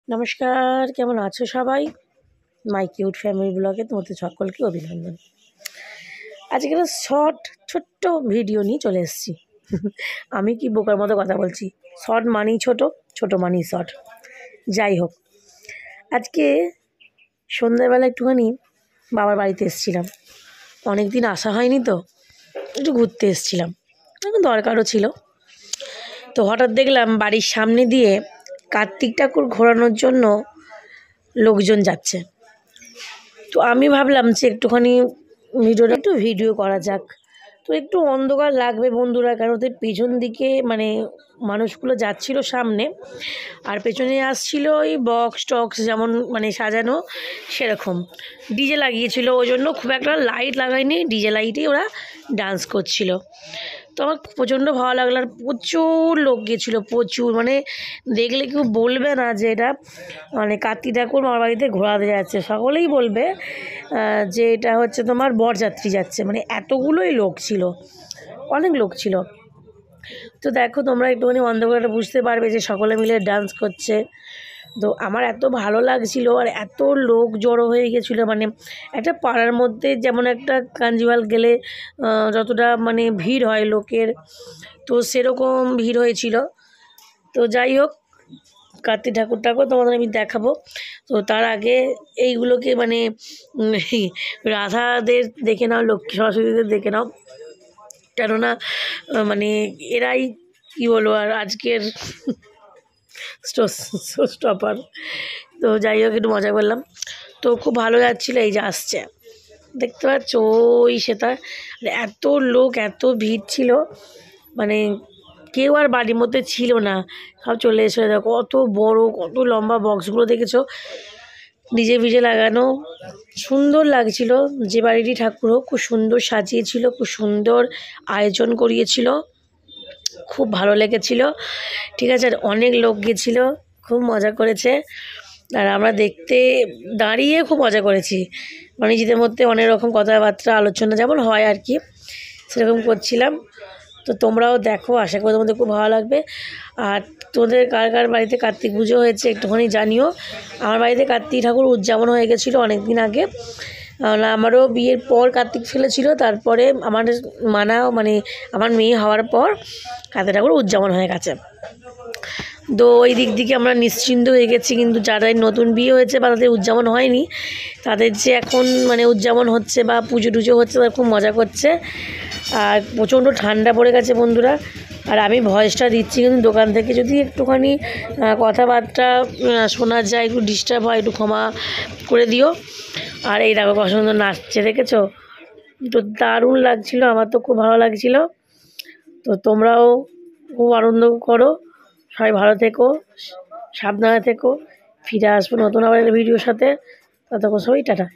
নমস্কার, কেমন আছো সবাই? মাই কিউট ফ্যামিলি ব্লগে তোমাদের সকলকে অভিনন্দন। আজকে একটা ছোট্ট ভিডিও নিয়ে চলে এসেছি। আমি কি বোকার মতো কথা বলছি? শর্ট মানেই ছোট, ছোট মানেই শর্ট। যাই হোক, আজকে সন্ধ্যাবেলা একটুখানি বাবার বাড়িতে এসেছিলাম। অনেক দিন আসা হয়নি তো, একটু ঘুরতে এসেছিলাম, দরকারও ছিল। তো হঠাৎ দেখলাম বাড়ির সামনে দিয়ে কার্তিক ঠাকুর ঘোরানোর জন্য লোকজন যাচ্ছে। তো আমি ভাবলাম যে একটুখানি ভিডিও করা যাক। তো একটু অন্ধকার লাগবে বন্ধুরা, কারণ ওদের পেছন দিকে মানে মানুষগুলো যাচ্ছিল সামনে, আর পেছনে আসছিল ওই বক্স টক্স যেমন মানে সাজানো সেরকম ডিজে লাগিয়েছিল। ওই জন্য খুব একটা লাইট লাগায়নি, ডিজে লাইটেই ওরা ডান্স করছিল। তো আমার প্রচণ্ড ভালো লাগলো। আর প্রচুর লোক গিয়েছিলো, প্রচুর, মানে দেখলে কেউ বলবে না যে এটা মানে কার্তিক ঠাকুর মামার বাড়িতে ঘোরাতে যাচ্ছে। সকলেই বলবে যে এটা হচ্ছে তোমার বরযাত্রী যাচ্ছে, মানে এতগুলোই লোক ছিল, অনেক লোক ছিল। তো দেখো তোমরা একটুখানি অন্ধকারটা বুঝতে পারবে যে সকলে মিলে ডান্স করছে। তো আমার এত ভালো লাগছিল, আর এত লোক জড়ো হয়ে গেছিলো, মানে একটা পাড়ার মধ্যে যেমন একটা কাঞ্জিওয়াল গেলে যতটা মানে ভিড় হয় লোকের, তো সেরকম ভিড় হয়েছিল। তো যাই হোক, কার্তিক ঠাকুরটাকেও তোমাদের আমি দেখাবো। তো তার আগে এইগুলোকে মানে রাধাদের দেখে নাও, লক্ষ্মী সরস্বতীদের দেখে নাও, কেননা মানে এরাই কী বলবো আর আজকের স্টপার। তো যাই হোক, একটু মজা করলাম। তো খুব ভালো যাচ্ছিলো। এই যে আসছে, দেখতে পাচ্ছ ওই সেটা, এত লোক, এত ভিড় ছিল, মানে কেউ আর বাড়ির মধ্যে ছিল না, সব চলে এসে দেখো কত বড় কত লম্বা বক্সগুলো দেখেছো, ডিজে ভিজে লাগানো, সুন্দর লাগছিল। যে বাড়িটি ঠাকুরও খুব সুন্দর সাজিয়েছিল, খুব সুন্দর আয়োজন করিয়েছিল, খুব ভালো লেগেছিল। ঠিক আছে, আর অনেক লোক গেছিল, খুব মজা করেছে। আর আমরা দেখতে দাঁড়িয়ে খুব মজা করেছি, মানে নিজেদের মধ্যে অনেক রকম কথাবার্তা আলোচনা যেমন হয় আর কি, সেরকম করছিলাম। তো তোমরাও দেখো, আশা করি তোমাদের খুব ভালো লাগবে। আর তোমাদের কার কার বাড়িতে কার্তিক পুজো হয়েছে একটুখানি জানিও। আমার বাড়িতে কার্তিক ঠাকুর উদযাপন হয়ে গেছিলো অনেক দিন আগে। আমারও বিয়ের পর কার্তিক ফেলেছিল, তারপরে আমার মানে আমার মেয়ে হওয়ার পর কার্তিক ঠাকুর উদযাপন হয়ে গেছে। তো ওই দিক থেকে আমরা নিশ্চিন্ত হয়ে গেছি। কিন্তু যারা নতুন বিয়ে হয়েছে বা তাদের উদযাপন হয়নি, তাদের যে এখন মানে উদযাপন হচ্ছে বা পুজো টুজো হচ্ছে, তারা খুব মজা করছে। আর প্রচণ্ড ঠান্ডা পড়ে গেছে বন্ধুরা। আর আমি ভয়েসটা দিচ্ছি কিন্তু দোকান থেকে যদি একটুখানি কথাবার্তা শোনা যায়, একটু ডিস্টার্ব হয়, একটু ক্ষমা করে দিও। আর এই দেখো কত সুন্দর নাচছে, দেখেছো? তো দারুণ লাগছিলো, আমার তো খুব ভালো লাগছিলো। তো তোমরাও খুব আনন্দ করো, সবাই ভালো থেকো, সাবধানে থেকো। ফিরে আসবো নতুন আবার একটা ভিডিওর সাথে। ততক্ষণ সবাই টাটা।